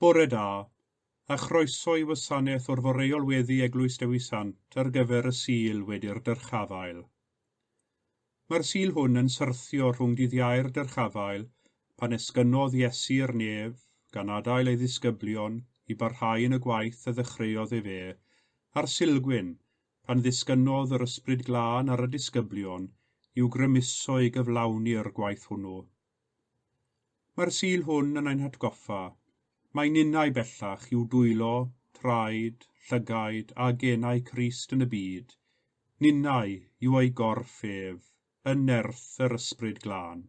Bore da, a chroeso i wasanaeth o'r Boreol Weddi Eglwys Dewi Sant ar gyfer y sil wedi'r Dyrchafael. Mae'r sil hwn yn syrthio rhwng dydd Iau'r Dyrchafael pan esgynnodd Iesu'r nef gan adael ei ddisgyblion i barhau yn y gwaith a ddechreuodd e fe, a'r Silgwyn pan ddisgynnodd yr ysbryd glân ar y disgyblion i'w grymuso i gyflawni'r gwaith hwnnw. Mae'r sil hwn yn ein hatgoffa. Mae ninnau bellach i'w dwylo, traed, llygaid a genau Crist yn y byd. Ninnau yw ei gorff ef, yn nerth yr ysbryd glân.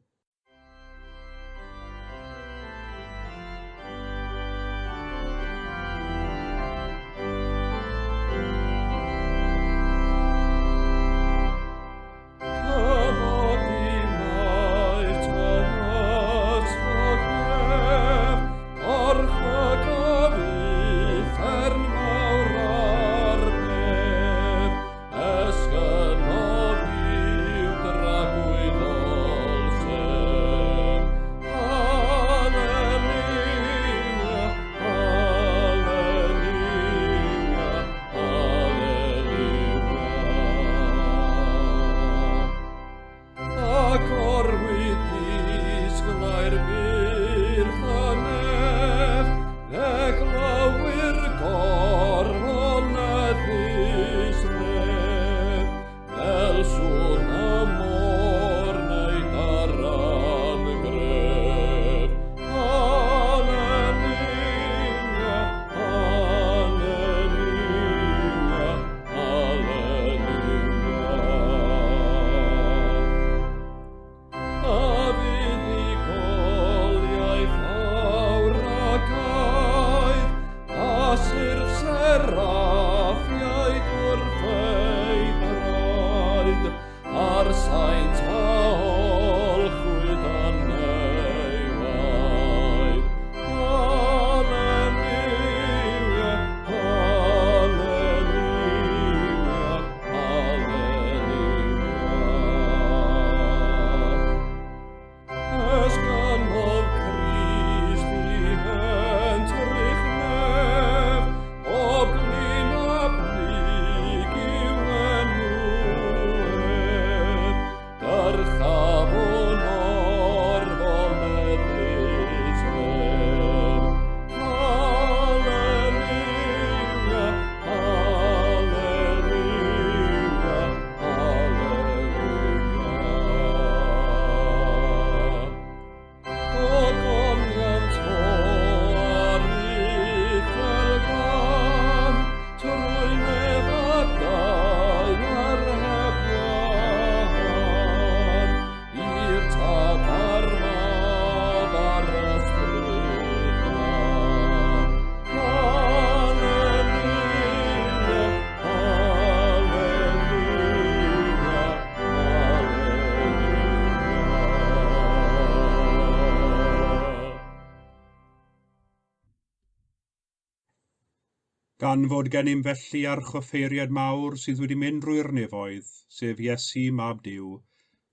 Gan fod gennym felly ar choffeiriad mawr sydd wedi mynd drwy'r nefoedd, sef Iesu mab Duw,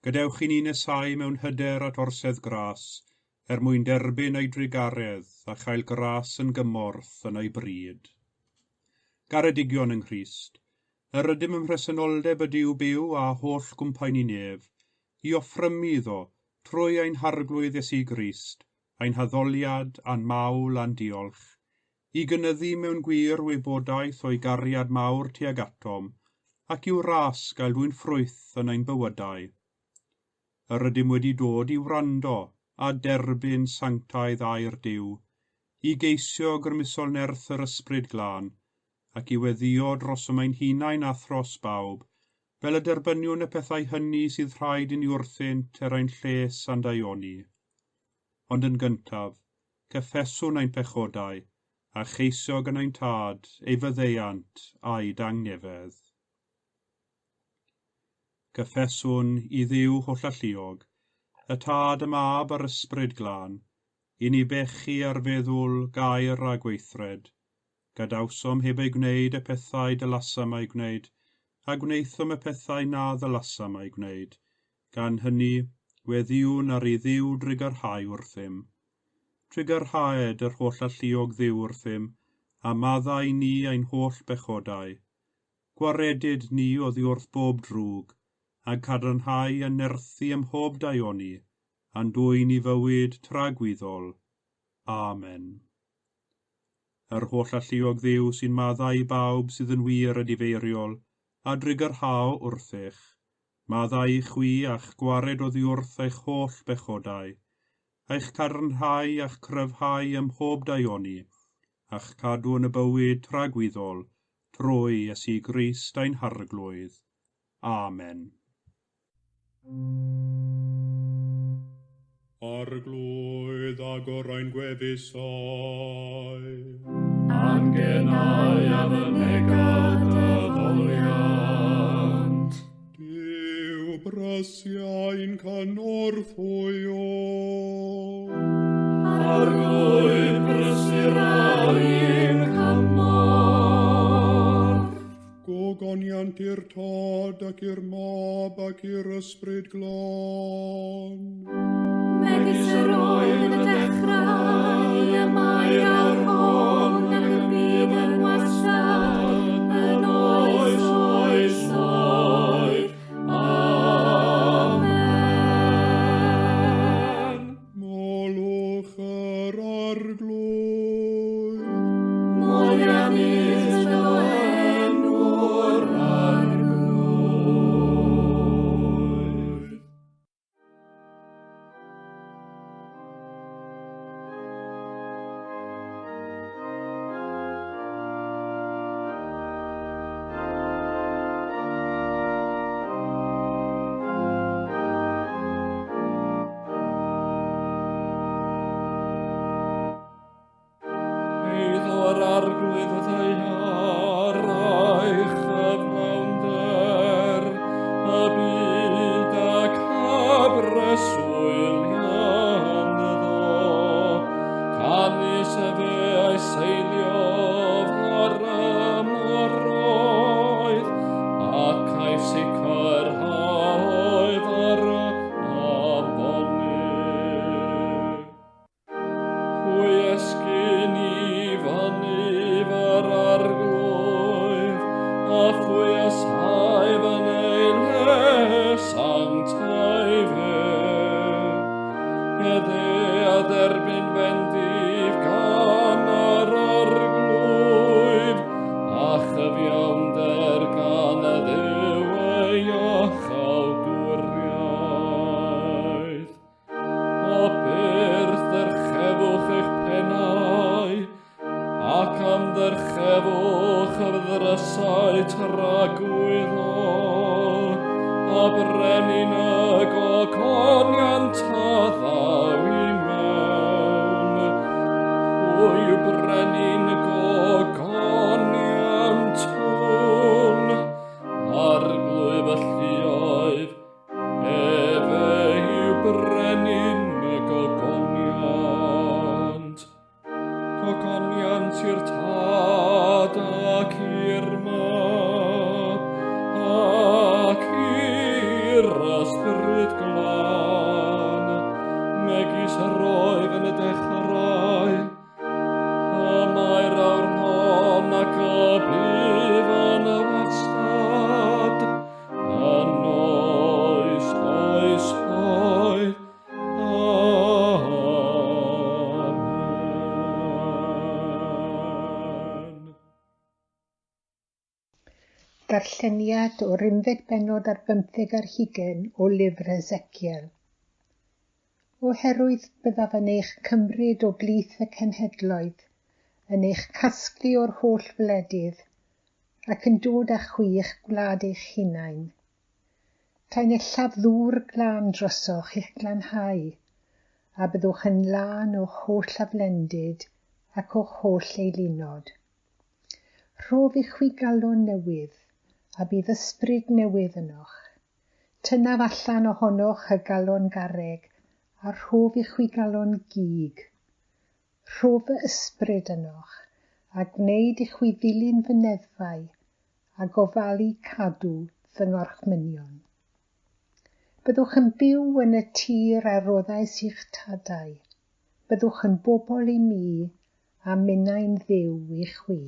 gadewch i ni nesau mewn hyder at orsedd gras, mwyn derbyn ei drigaredd a chael gras yn gymorth yn ei bryd. Garedigion yng Nghrist, yr ydym ym mhresenoldeb y Duw byw a holl gwmpain i nef, i offrymu iddo trwy ein harglwydd Iesu Grist, ein haddoliad a'n mawl a'n diolch, i gynyddu mewn gwir wybodaeth o'i gariad mawr tuag atom, ac i'w ras gael dwy'n ffrwyth yn ein bywydau. Yr ydym wedi dod i wrando a derbyn sanctaidd air Duw, i geisio grymusol nerth yr ysbryd glân, ac i weddio dros yma'n hunain a thros bawb, fel y derbyniwn y pethau hynny sydd rhaid i ni wrthynt ein lles a'n daioni. Ond yn gyntaf, cyffeswn ein pechodau, a cheisio gan ein tad ei fyddeiant a'i dangnefedd. Cyffeswn i Dduw holl alluog, y tad y mab a'r ysbryd glân, i ni bechu ar feddwl, gair a gweithred, gadawsom heb ei gwneud y pethau dylasam ei gwneud, a gwneithom y pethau na ddylasam ei gwneud, gan hynny weddiwn ar ei ddiw drigarhau wrthym. trigyrhaed yr holl alluog ddiw wrthym, a maddau ni ein holl bechodau. Gwaredid ni oddi wrth bob drwg, a cadarnhau a nerthu ym mhob daioni, a'n dwy'n i fywyd tragwyddol. Amen. Yr holl alluog ddiw sy'n maddau i bawb sydd yn wir a difeiriol, a drigyrhau wrth eich. Maddau i chwi a'ch gwared oddi wrth eich holl bechodau, a'ch cadarnhau a'ch cryfhau ym mhob daioni, a'ch cadw yn y bywyd tragwyddol, trwy Iesu Grist ein harglwydd. Amen. Arglwydd agor ein gwefusau, Angenau a fy megad y ddoliant. Dyw brysiau'n canorthwyo, Arglwydd brysur ein cymorth. gogoniant i'r tod ac i'r mab ac i'r ysbryd glon. Megis yr oedd yn y dechrau, y mae ar hon ac y bydd yn wastad, yn oes oes oes. Amen. Molwch yr arglwydd, Molianis fel enw'r arglwydd. Eiddo'r arglwydd o ddeiaraich cyflawnder, y byd ac abreswyl ynddo. Canis y fe a'i seilio ar y moroedd, ac a'i sicrhau ar y afonydd. Pwy esgyn i fyny fy'r arglwydd, a phwy ysau fy'n ei le sanctau fe. Ydde a dderbyn bendif gan yr arglwydd, a chyfiawnder gan y Dduw ei achawdwriaeth. O byrth dyrchefwch eich pennau, ac am dyrchefwch y ddrysau tragwyddol, a brenin y gogoniant a ddaw i mewn. Pwy yw brenin gogoniant hwn? Arglwydd y lluoedd, efe yw brenin gogoniant. Gogoniant i'r tad ac i'r mab, ac i'r ysbryd glân, megis yr oedd yn y dechrau, a mae'r awr hon ac y bydd yn y wastad, yn oes oes oes. Amen. Darlleniad o'r 11 bennod ar 15 ar 20 o lyfr Ezekiel. Oherwydd byddaf yn eich cymryd o blith y cenhedloedd, yn eich casglu o'r holl wledydd, ac yn dod â chwych gwlad eich hunain. Ta'n ellaf ddŵr glân drosoch i'ch glanhau, a byddwch yn lan o'ch holl aflendid ac o'ch holl eilinod. Rhof i'ch chwi galon newydd, a bydd ysbryd newydd ynoch. Tynaf allan ohonoch y galon garreg, a rhof i'ch chwi galon gig. Rhof y ysbryd ynoch, a gwneud i'ch chwi ddilyn fy neddfau, a gofalu cadw fy ngorchmynion. Byddwch yn byw yn y tir a roddais i'ch tadau. byddwch yn bobl i mi a minnau'n Dduw i chwi.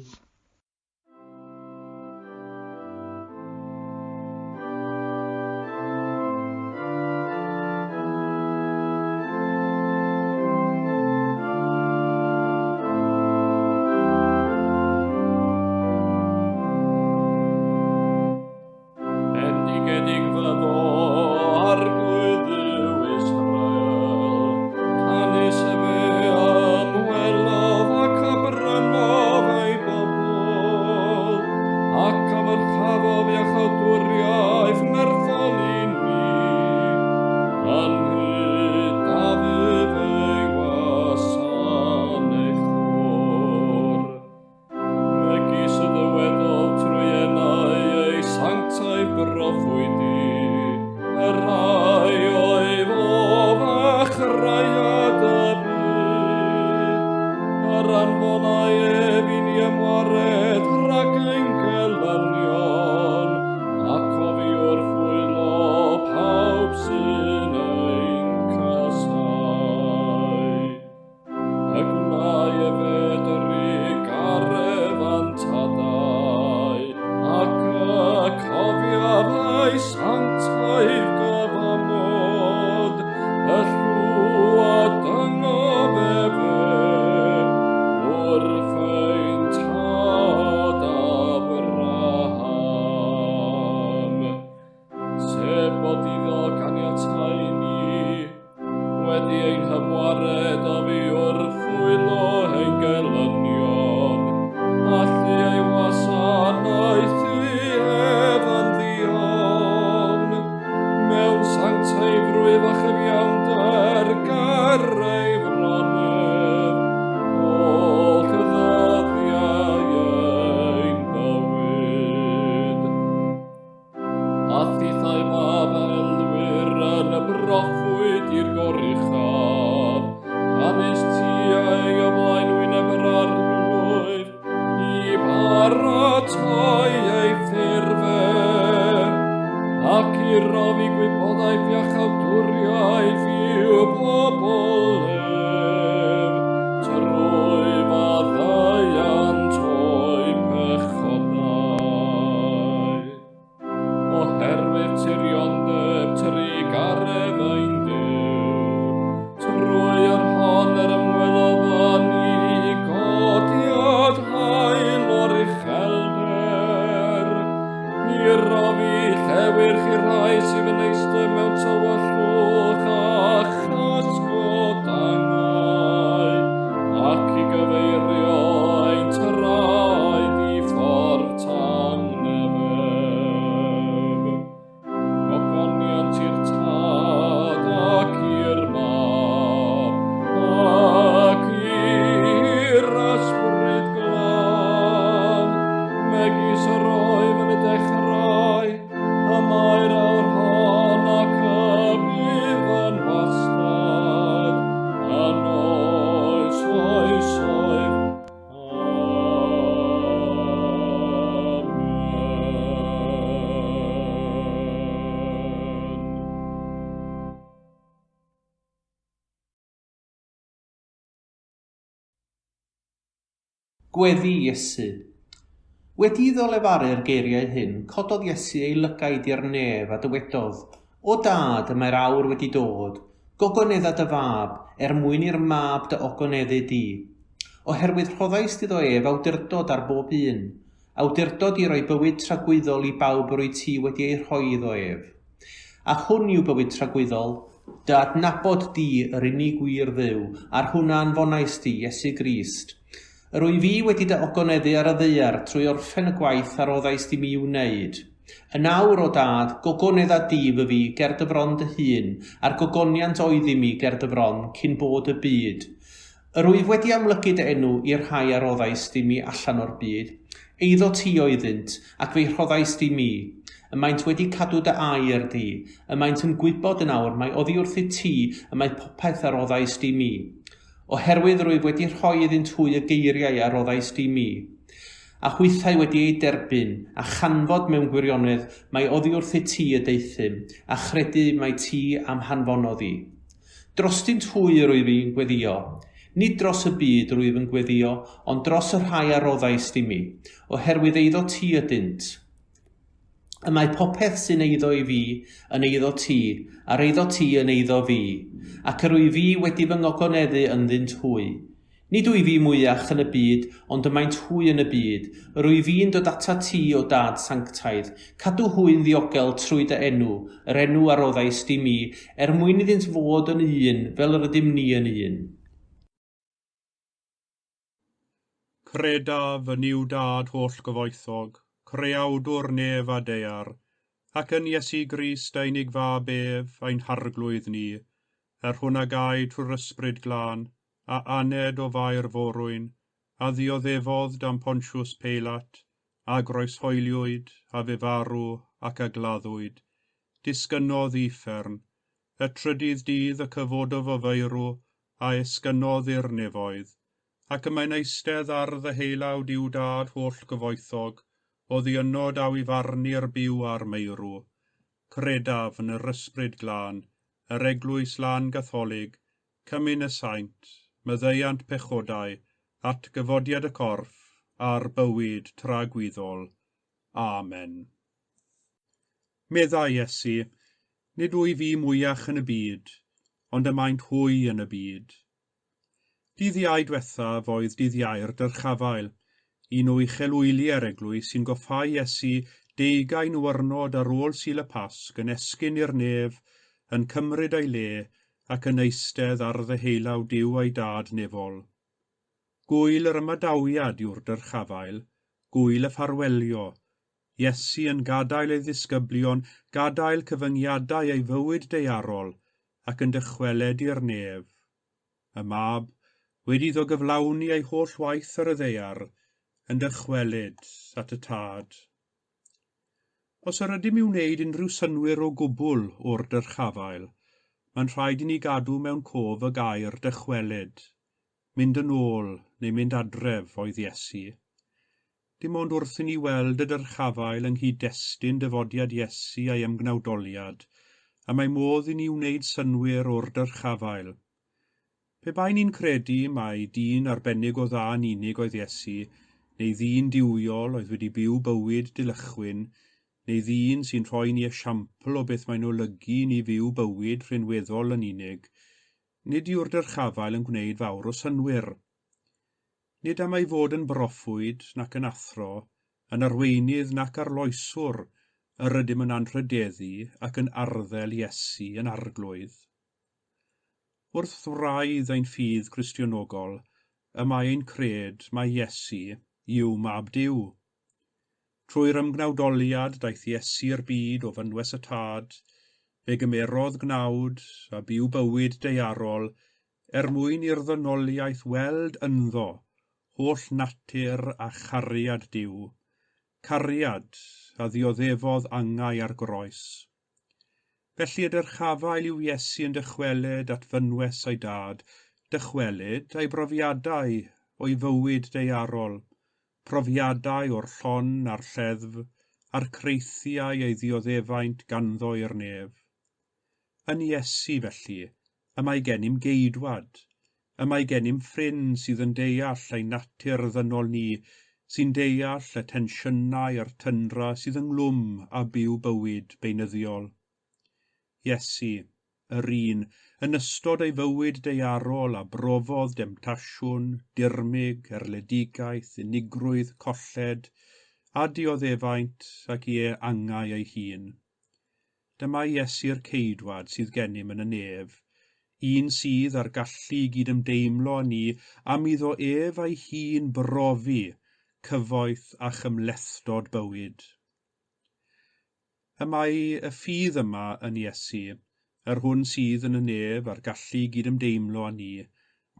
Gweddi Iesu. Wedi iddo lefaru'r geiriau hyn, cododd Iesu ei lygaid i'r nef a dywedodd, O dad, y mae'r awr wedi dod, gogonedda dy fab, mwyn i'r mab dy ogoneddu di. Oherwydd rhoddais iddo ef awdurdod ar bob un, awdurdod i roi bywyd tragwyddol i bawb rwy ti wedi ei rhoi iddo ef. A hwn yw bywyd tragwyddol, dy adnabod di yr unig wir Dduw, a'r hwnna anfonais di, Iesu Grist. Rwy fi wedi dy ogoneddu ar y ddaear trwy orffen y gwaith a roddais di mi wneud. Yn awr o dad, gogonedda di fy fi ger dy bron dy hun, a'r gogoniant oedd i mi ger dy bron cyn bod y byd. Rwyf wedi amlygu dy enw i'r rhai a roddais di mi allan o'r byd. Eiddo ti oeddynt, ac fe rhoddais di mi. Y maent wedi cadw dy air di, y maent yn gwybod yn awr mae oddi wrth i ti y mae popeth a roddais di mi. Oherwydd rwyf wedi rhoi iddynt hwy y geiriau a roddais di mi. A hwythau wedi ei derbyn, a chanfod mewn gwirionedd mae oddi wrth i ti y deithym, a chredu mae ti am hanfonodd i. Drostynt hwy rwyf i'n gweddio, Nid dros y byd rwyf yn gweddio, ond dros y rhai aroddais di mi, oherwydd eiddo ti ydynt. Y mae popeth sy'n eiddo i fi yn eiddo ti, a'r eiddo ti yn eiddo fi, ac yr wy fi wedi fy ngogoneddu ynddynt hwy. Nid wy fi mwyach yn y byd, ond y maent hwy yn y byd. Yr wy fi'n dod ata ti o dad sanctaidd. Cadw hwy'n ddiogel trwy dy enw, yr enw aroddais di mi, mwyn iddynt fod yn un, fel yr ydym ni yn un. Creda fy niw dad holl gyfoethog, creawdwr nef a deiar, ac yn Iesu Grist ein igfa bef ein harglwydd ni, hwnna gai trwy'r ysbryd glân, a aned o fair forwyn, a ddioddefodd dan Pontiws Peilat, a groeshoeliwyd, a fe farw ac a gladdwyd. Disgynnodd uffern, y trydydd dydd y cyfododd o feirw, a esgynnodd i'r nefoedd, ac mae'n eistedd ar ddyheilawd i'w dad holl gyfoethog, o ddiynod a i farnu'r byw a'r meirw. Credaf yn yr ysbryd glân, yr Eglwys lan Gatholig, cymyn y Saint, myddeiant pechodau, at gyfodiad y corff, a'r bywyd tragwyddol. Amen. Meddai Iesu, nid wy fi mwyach yn y byd, ond y maent hwy yn y byd. Dydd Iau diwethaf oedd dydd Iau'r Dyrchafael, un o uchelwyliau'r Eglwys sy'n goffau Iesu 20 wyrnod ar ôl Sul y Pasg yn esgyn i'r nef, yn cymryd ei le ac yn eistedd ar ddyheilawd Duw ei dad nefol. Gwyl yr ymadawiad yw'r Dyrchafael, gwyl y ffarwelio, Iesu yn gadael ei ddisgyblion, gadael cyfyngiadau ei fywyd deiarol ac yn dychweled i'r nef. Y mab, wedi iddo gyflawni ei holl waith ar y ddeiar, yn dychwelyd at y tad. Os yr ydym i wneud unrhyw synwyr o gwbl o'r Dyrchafael, mae'n rhaid i ni gadw mewn cof y gair dychwelyd, mynd yn ôl neu mynd adref oedd Iesu. Dim ond wrth i ni weld y Dyrchafael yng nghyd-destun dyfodiad Iesu a'i ymgnawdoliad, a mae modd i ni wneud synwyr o'r Dyrchafael. Pe bai ni'n credu mai dyn arbennig o dda yn unig oedd Iesu, neu ddyn diwiol oedd wedi byw bywyd dilychwyn, neu ddyn sy'n rhoi ni esiampl o beth mae'n olygu ni fyw bywyd rhinweddol yn unig, nid yw'r Dyrchafael yn gwneud fawr o synwyr. Nid am ei fod yn broffwyd nac yn athro, yn arweinydd nac arloeswr, yr ydym yn anrhydeddu ac yn arddel Iesu yn arglwydd. Wrth wraidd ein ffydd Cristionogol, y mae ein cred mae Iesu yw mab Duw. Trwy'r ymgnawdoliad daeth Iesu'r byd o fynwes y tad, fe gymerodd gnawd a byw bywyd deiarol, mwyn i'r ddynoliaeth weld ynddo, holl natur a chariad Duw, cariad a ddioddefodd angau ar groes. Felly y Dyrchafael yw Iesu yn dychwelyd at fynwes ei dad, dychwelyd a'i brofiadau o'i fywyd deiarol, profiadau o'r llon a'r lleddf, a'r creithiau ei ddioddefaint ganddo i'r nef. Yn Iesu felly, y mae gennym geidwad, y mae gennym ffrind sydd yn deall ei natur ddynol ni, sy'n deall y tensiynau a'r tyndra sydd ynglwm a byw bywyd beunyddiol. Iesu, yr un, yn ystod ei fywyd deiarol a brofodd demtasiwn, dirmig, erledigaeth, unigrwydd, colled, a dioddefaint ac i angau ei hun. Dyma Iesu'r ceidwad sydd gennym yn y nef, un sydd ar gallu gydymdeimlo ni am iddo ef ei hun brofi, cyfoeth a chymlethdod bywyd. Y mae y ffydd yma yn Iesu, hwn sydd yn y nef a'r gallu gydymdeimlo â ni,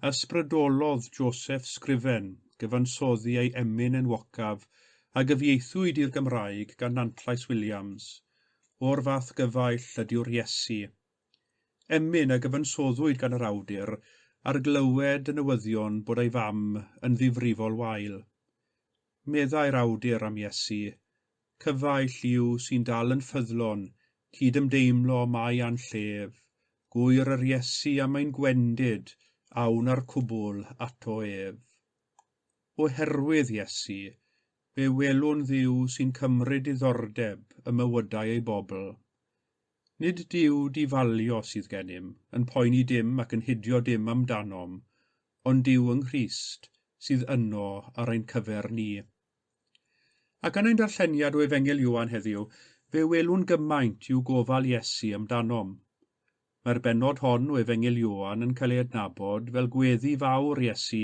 ysbrydolodd Joseph sgrifen, gyfansoddi ei emyn enwocaf a gyfieithwyd i'r Gymraeg gan Nantlais Williams, o'r fath gyfaill ydyw'r Iesu. Emyn a gyfansoddwyd gan yr awdur ar glywed y newyddion bod ei fam yn ddifrifol wael. Meddai'r awdur am Iesu, cyfaill yw sy'n dal yn ffyddlon, cydymdeimlo mai a'n llef, gwyr yr Iesu am ein gwendid awn ar cwbl ato ef. Oherwydd Iesu, fe welwn Dduw sy'n cymryd diddordeb y mywydau ei bobl. Nid Duw difalio sydd gennym, yn poeni dim ac yn hydio dim amdanom, ond Duw yng Nghrist sydd yno ar ein cyfer ni. Ac yn ein darlleniad o Efengil Ioan heddiw, fe welwn gymaint i'w gofal Iesu amdanom. Mae'r bennod hon o Efengil Ioan yn cael ei adnabod fel gweddi fawr Iesu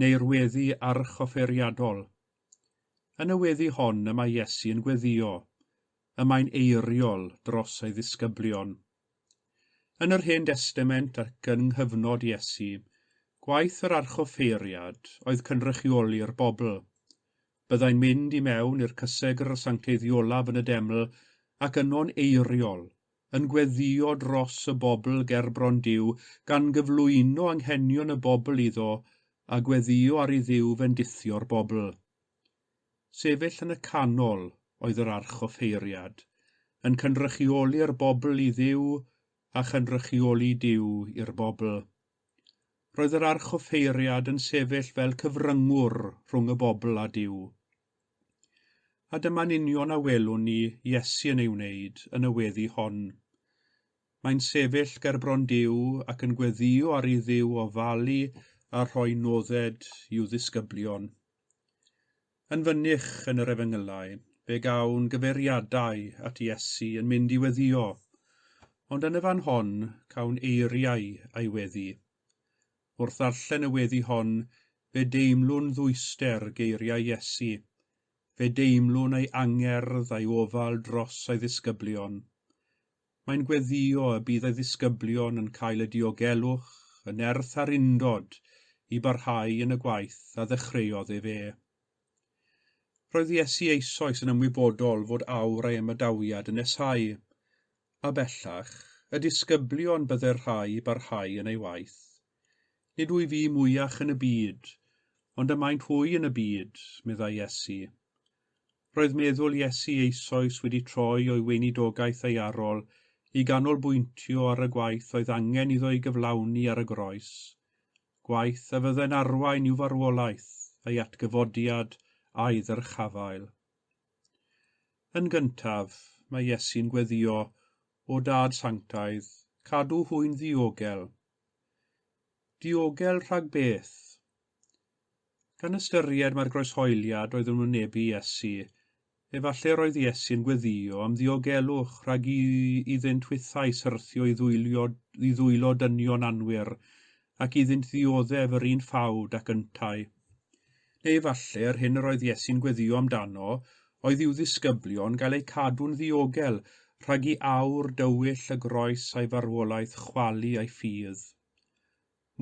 neu'r weddi archofferiadol. Yn y weddi hon y mae Iesu yn gweddio, y mae'n eiriol dros ei ddisgyblion. Yn yr Hen Testament ac yng nghyfnod Iesu, gwaith yr archoffeiriad oedd cynrychioli'r bobl. Byddai'n mynd i mewn i'r cysegr sancteiddiolaf yn y deml ac yno'n eiriol, yn gweddio dros y bobl ger bron Duw gan gyflwyno anghenion y bobl iddo a gweddio ar ei ddiw fendithio'r bobl. Sefyll yn y canol oedd yr archoffeiriad, yn cynrychioli'r bobl i Dduw a chynrychioli Duw i'r bobl. Roedd yr archoffeiriad yn sefyll fel cyfryngwr rhwng y bobl a Duw. A dyma'n union a welwn ni Iesu yn ei wneud yn y weddi hon. Mae'n sefyll ger bron Duw ac yn gweddio ar ei Dduw ofalu a rhoi nodded i'w ddisgyblion. Yn fynych yn yr Efengylau, fe gawn gyfeiriadau at Iesu yn mynd i weddio, ond yn y fan hon cawn eiriau ei weddi. Wrth ddarllen y weddi hon, fe deimlwn ddwyster geiriau Iesu, fe deimlwn ei angerdd a'i ofal dros ei ddisgyblion. Mae'n gweddio y bydd ei ddisgyblion yn cael y diogelwch, yn erth ar undod, i barhau yn y gwaith a ddechreuodd e fe. Roedd Iesu eisoes yn ymwybodol fod awr ei ymadawiad yn esau, a bellach, y disgyblion byddai'r rhai barhau yn ei waith. Nid wyf fi mwyach yn y byd, ond y maint hwy yn y byd, meddai Iesu. Roedd meddwl Iesu eisoes wedi troi o'i weinidogaeth ei arol i ganolbwyntio ar y gwaith oedd angen iddo ei gyflawni ar y groes. Gwaith a fyddai'n arwain i'w farwolaeth a'i atgyfodiad a'i ddyrchafael. Yn gyntaf, mae Iesu'n gweddio, o dad sanctaidd, cadw hwy'n ddiogel. Diogel rhag beth. Gan ystyried mae'r groeshoeliad oedd yn wynebu Iesu, efallai roedd Iesu'n gweddio am ddiogelwch rhag iddynt wythau syrthio i ddwylo dynion anwyr, ac iddynt ddioddef yr un ffawd ac yntau. Neu efallai yr hyn yr oedd Iesu'n gweddio amdano oedd i'w ddisgyblion gael eu cadw'n ddiogel rhag i awr dywyll y groes a'i farwolaeth chwalu a'i ffydd.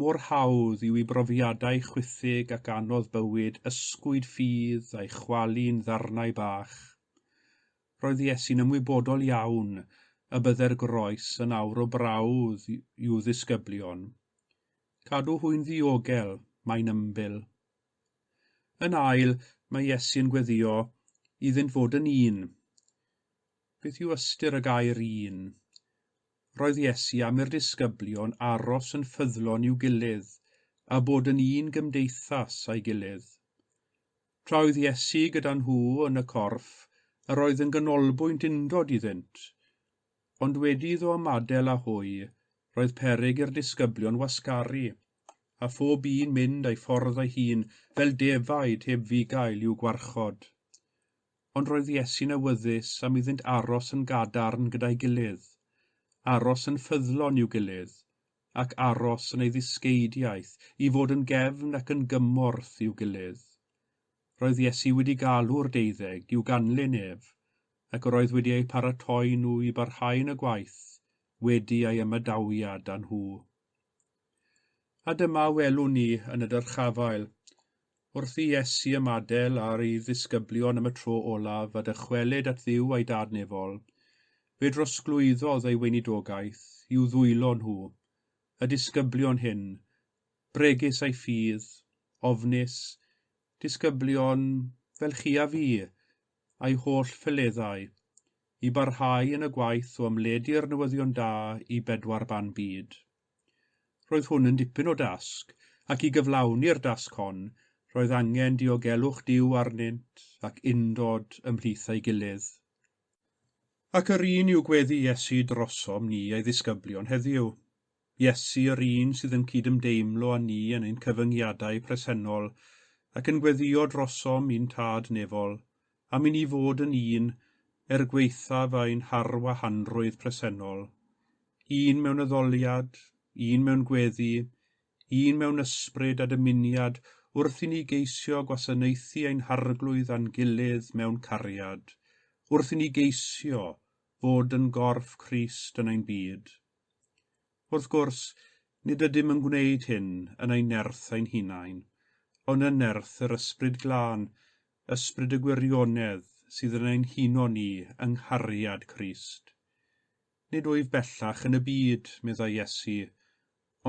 Mor hawdd yw i brofiadau chwythig ac anodd bywyd ysgwyd ffydd a'i chwalu'n ddarnau bach. Roedd Iesu'n ymwybodol iawn y byddai'r groes yn awr o brawdd i'w ddisgyblion. Cadw hwy'n ddiogel, mae'n ymbil. Yn ail, mae Iesu'n gweddio, iddynt fod yn un. Beth yw ystyr y gair un? Roedd Iesu am i'r disgyblion aros yn ffyddlon i'w gilydd, a bod yn un gymdeithas a'i gilydd. Tra oedd Iesu gyda nhw yn y corff, yr oedd yn ganolbwynt undod iddynt, ond wedi iddo ymadel a hwy, roedd peryg i'r disgyblion wasgaru, a phob un mynd ei ffordd ei hun fel defaid heb fugail i'w gwarchod. Ond roedd Iesu'n awyddus am iddynt aros yn gadarn gyda'i gilydd, aros yn ffyddlon i'w gilydd, ac aros yn ei ddisgeidiaeth i fod yn gefn ac yn gymorth i'w gilydd. Roedd Iesu wedi galw'r deuddeg i'w ganlyn ef, ac roedd wedi eu paratoi nhw i barhau yn y gwaith, wedi ei ymadawiad â nhw. A dyma welwn ni yn y Dyrchafael, wrth i Iesu ymadael ar ei ddisgyblion am y tro olaf a dychwelyd at Dduw a'i dadnefol, fe drosglwyddodd ei weinidogaeth i'w ddwylo nhw, y disgyblion hyn, bregus ei ffydd, ofnus, disgyblion fel chi a fi, a'i holl ffyleddau, i barhau yn y gwaith o ymledu'r newyddion da i bedwar ban byd. Roedd hwn yn dipyn o dasg, ac I gyflawni'r dasg hon, roedd angen diogelwch Duw arnynt ac undod ymhlith ei gilydd. Ac yr un yw gweddi Iesu drosom ni a'i ddisgyblion heddiw. Iesu yr un sydd yn cydymdeimlo â ni yn ein cyfyngiadau presennol ac yn gweddio drosom un tad nefol, am I ni fod yn un gweithaf ein harwahanrwydd presennol. Un mewn addoliad, un mewn gweddi, un mewn ysbryd a dymuniad wrth I ni geisio gwasanaethu ein harglwydd a'n gilydd mewn cariad, wrth I ni geisio fod yn gorff Crist yn ein byd. Wrth gwrs, nid ydym yn gwneud hyn yn ein nerth ein hunain, ond yn nerth yr ysbryd glân, ysbryd y gwirionedd sydd yn ein huno ni yng nghariad Crist. Nid wyf bellach yn y byd, medda Iesu,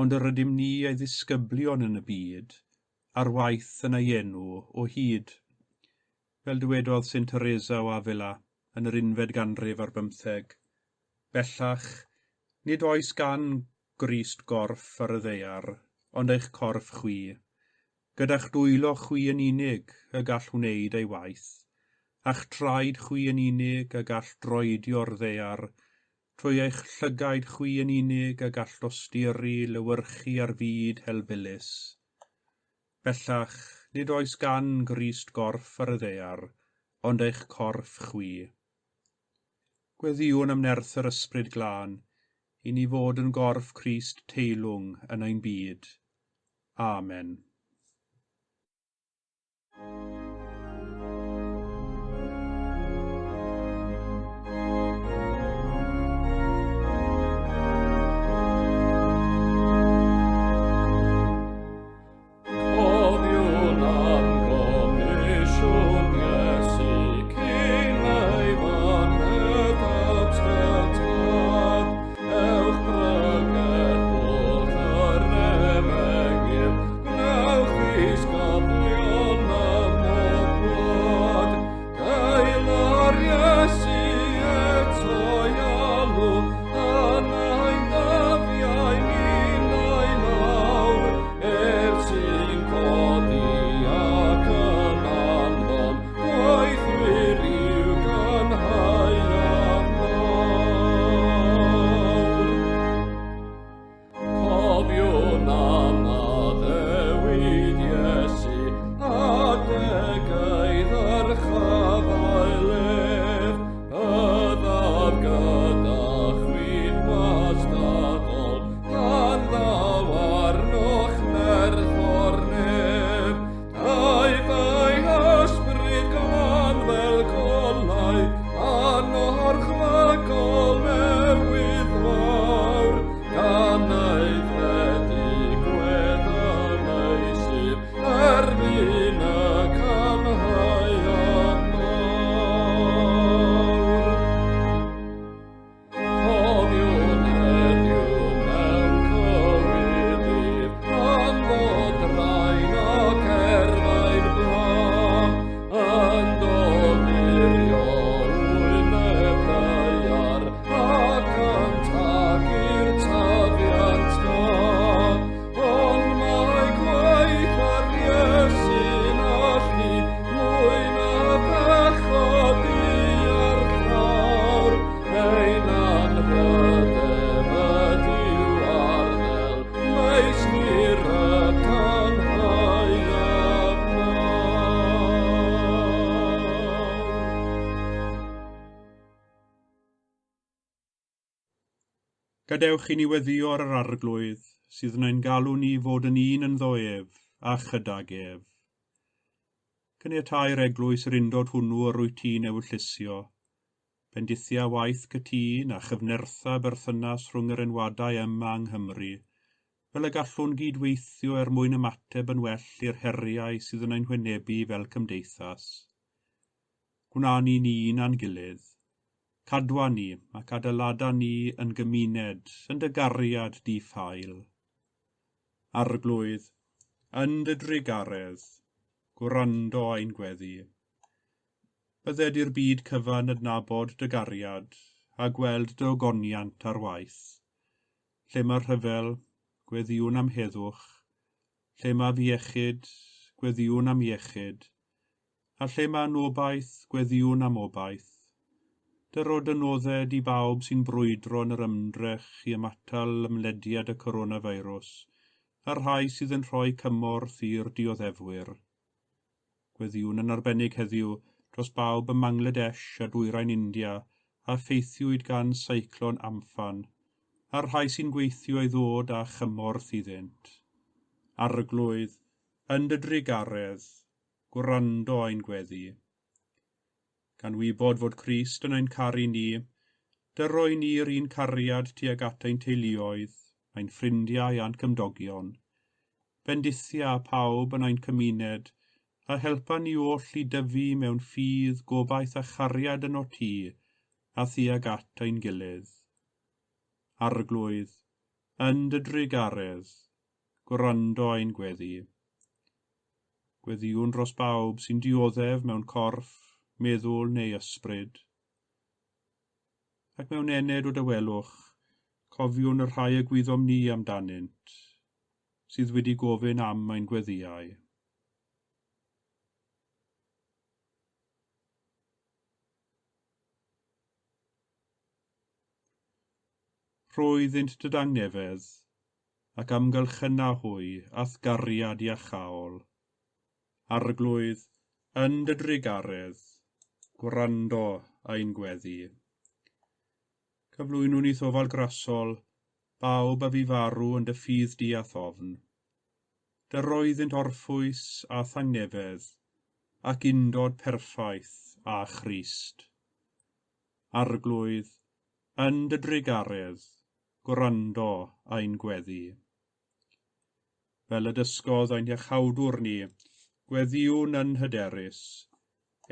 ond yr ydym ni ei ddisgyblion yn y byd, ar waith yn ei enw o hyd. Fel dywedodd Saint Teresa o Avila yn yr 11 ar 15, bellach, nid oes gan Grist gorff ar y ddeiar, ond eich corff chwi, gyda'ch dwylo chwi yn unig y gall wneud ei waith, a'ch traed chwi yn unig y gall droedio'r ddeiar, trwy eich llygaid chwi yn unig y gall dosturi lywyrchu ar fyd helbylus. Bellach, nid oes gan Grist gorff ar y ddeiar, ond eich corff chwi. Gweddiwn am nerth yr ysbryd glân, I ni fod yn gorff Crist teilwng yn ein byd. Amen. Gadewch I ni weddio'r yr arglwydd sydd yn ein galw ni fod yn un yn ddoef a chydag ef. Caniatau'r eglwys yr undod hwnnw o'r rwyt ewyllysio, bendithia waith cytun a chyfnertha berthynas rhwng yr enwadau yma yng Nghymru, fel y gallwn gydweithio mwyn ymateb yn well i'r heriau sydd yn ein hwynebu fel cymdeithas. Gwna ni'n un a'n gilydd, cadwa ni ac adeilada ni yn gymuned yn dy gariad di-ffail. Arglwydd, yn dy drigaredd, gwrando ein gweddi. Bydded i'r byd cyfan adnabod dy gariad a gweld dy ogoniant ar waith, lle mae'r rhyfel, gweddiwn am heddwch, lle mae fiechyd, gweddiwn am iechyd, a lle mae anobaith, gweddiwn am obaith. Dyro dynodded i bawb sy'n brwydro yn yr ymdrech i ymatal ymlediad y coronafeirws, a rhai sydd yn rhoi cymorth i'r dioddefwyr. Gweddiwn yn arbennig heddiw dros bawb ym Mangladesh a Dwyrain India a ffeithiwyd gan seiclon Amphan, a rhai sy'n gweithio i ddod â chymorth iddynt. Arglwydd, yn dy drigaredd, gwrando a'n gweddi. Gan wybod fod Crist yn ein caru ni, dyroi ni'r un cariad tuag at ein teuluoedd, ein ffrindiau a'n cymdogion. Bendithia pawb yn ein cymuned, a helpa ni oll i dyfu mewn ffydd gobaith a chariad yn o ti, a thuag at ein gilydd. Arglwydd, yn dy drigaredd, gwrando a'n gweddi. Gweddiwn dros bawb sy'n dioddef mewn corff, meddwl neu ysbryd. Ac mewn ened o dywelwch, cofiwn y rhai y gwyddom ni amdanynt, sydd wedi gofyn am ein gweddiau. Rhoeddynt dy dangnefedd, ac amgylchyna hwy ath gariad i achaol. Arglwydd, yn dy drigaredd, gwrando a'n gweddi. Cyflwynwn ni thofal grasol, bawb a fi farw yn dy ffydd di a thofn. Dy roeddynt orffwys a thangnefedd, ac undod perffaith a Christ. Arglwydd, yn dy drigaredd, gwrando a'n gweddi. Fel y dysgodd ein iachawdwr ni, gweddiwn yn hyderus,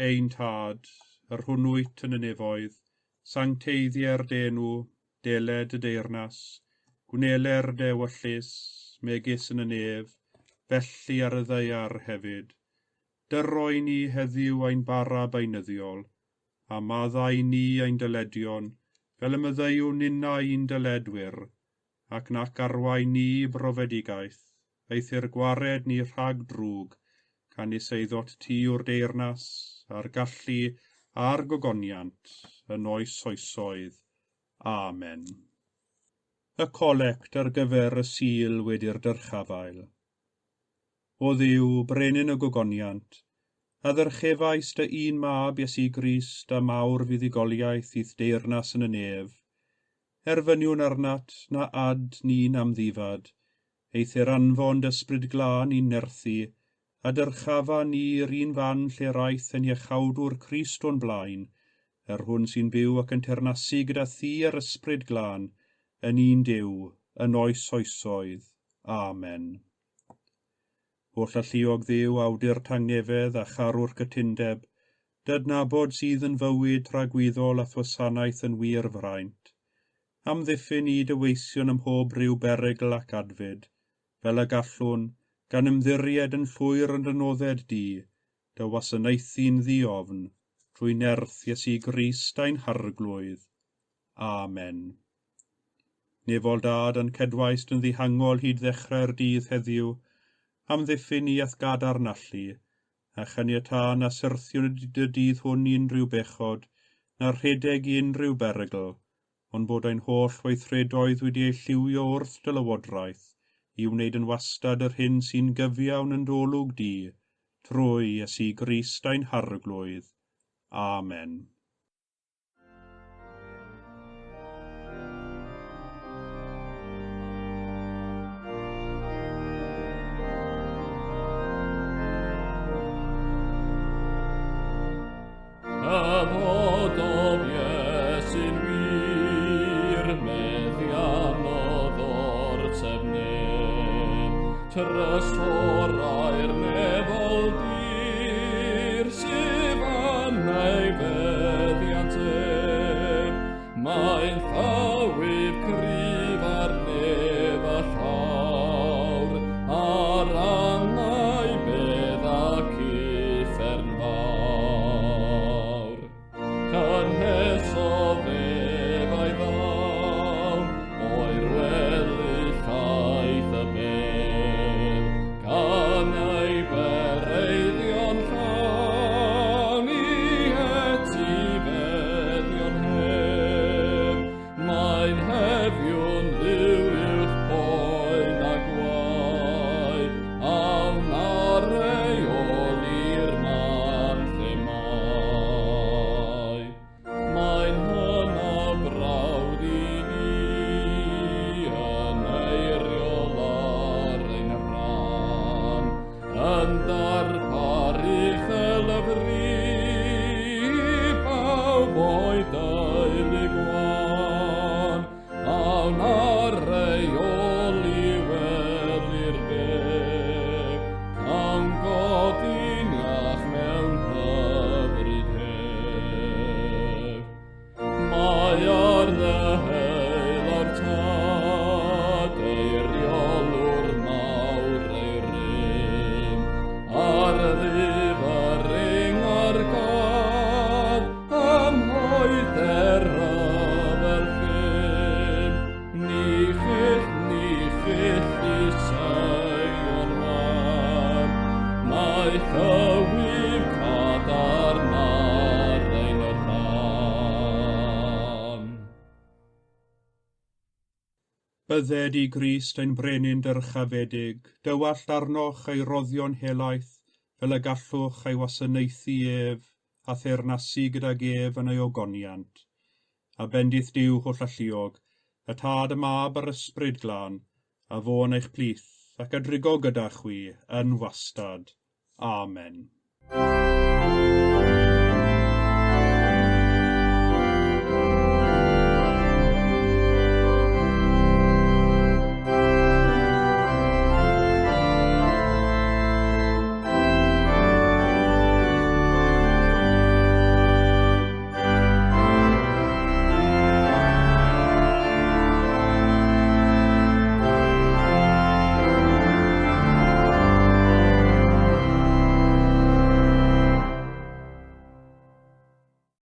ein tad, yr hwnnwyt yn y nefoedd, sancteiddiau'r denw, deled y deyrnas, gwneler dewyllus, megis yn y nef, felly ar y ddeiar hefyd. Dyroi ni heddiw ein bara beunyddiol, a maddau ni ein dyledion, fel y myddeiwn unna un dyledwyr, ac nac arwai ni brofedigaeth, eithir gwared ni rhag drwg, gan is eiddot ti o'r deyrnas, a'r gallu a'r gogoniant, yn oes oesoedd. Amen. Y colect ar gyfer y sil wedi'r Dyrchafael. O Dduw, brenin y gogoniant, a ddyrchefais dy un mab Iesu Grist a mawr fuddugoliaeth i'th deyrnas yn y nef, erfyniwn arnat na ad ni'n amddifad, eithir anfon dysbryd glân i'n nerthu, a dyrchafa ni'r un fan lle raeth yn iachawdwr Crist o'n blaen, hwn sy'n byw ac yn ternasu gyda thi ar ysbryd glân, yn un Duw, yn oes oesoedd. Amen. O llalluog Dduw awdur tangnefedd a charwr cytundeb, dydnabod sydd yn fywyd tragwyddol a thwasanaeth yn wir fraint. Amddiffyn i dyweision ym mhob ryw berygl ac adfyd, fel y gallwn, gan ymddiried yn llwyr yn dynodded di, dy wasanaethu'n ddiofn, trwy nerth Iesu Grist ein harglwydd. Amen. Nefol dad yn cedwaist yn ddihangol hyd ddechrau'r dydd heddiw, amddiffyn i ath gadarnallu, a chaniatân a syrthiwn y dydd hwn i unrhyw bechod, na rhedeg i unrhyw berygl, ond bod ein holl weithredoedd wedi ei lliwio wrth dy lywodraeth, i wneud yn wastad yr hyn sy'n gyfiawn yn dolwg di, trwy Iesu Grist ein harglwydd. Amen. Trysforau'r nefol dir sydd yn ei fe. Tywydd cadarnar ein y rhan. Bydded i Grist ein brenin dyrchafedig, dywallt arnoch ei roddion helaeth, fel y gallwch ei wasanaethu ef, a theirnasu gydag ef yn ei ogoniant. A bendith Duw holl alluog, y tad y mab yr ysbryd glân, a fôn eich plith, ac adrigo gyda chwi yn wastad. Amen.